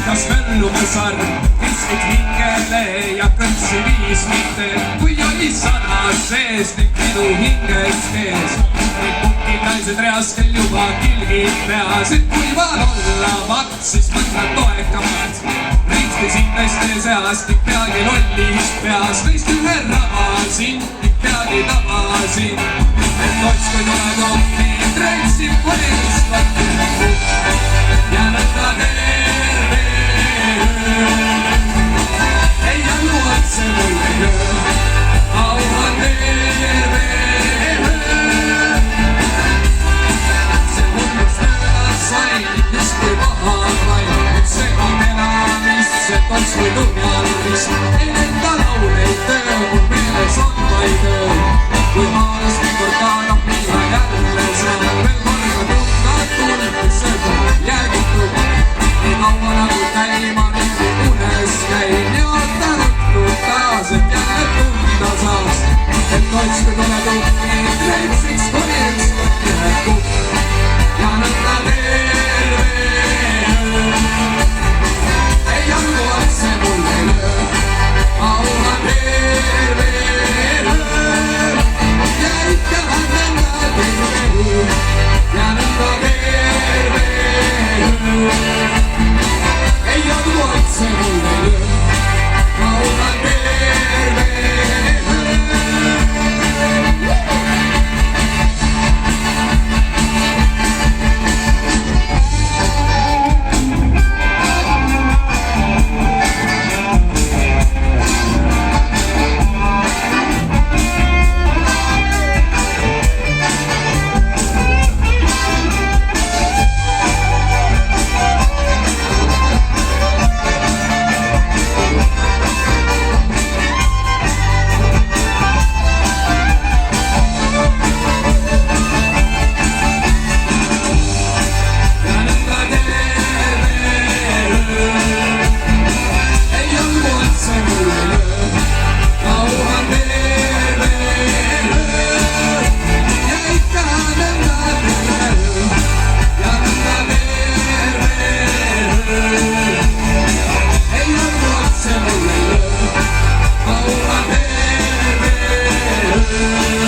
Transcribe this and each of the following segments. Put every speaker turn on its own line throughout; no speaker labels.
kas möllumusarv viskid hingele ja kõntsi viis mitte, kui oli sana sees ning pidu hingest ees. Pukid naised reastel juba kilgid peas, et kui maal olla maks, siis mõtled toekamad. Riistisin naiste seast ning peagi lollis peas, neist ühe rabasin ning peagi tabasin. Et otskui tuleb oppi, treiksib kolis vattu ja nõnda terve öö. Ei annu otse mulle öö, auhan terve öö. See hullust mööda sain, justkui maha vain, et see on elamist, see otskui turvalist. Ei enda lauleid töö, mul meeles on vaid öö, kui maalas mikor taanab, mida jälle saan veel korda tunda tundis seda jäägitud. Nii kaua nagu käima mingi unes käin ja ta rõtnud taas, et jälle tunda saas. Et otskui tule tukki, kreetsiks koriks ühe kukk ja nõnda terve öö. Ei andu otse mulle löö, auhan terve öö. Ja ikka nõnda terve öö, ja nõnda terve öö. Ei andu otse mulle löö, auhan terve öö.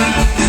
Oh,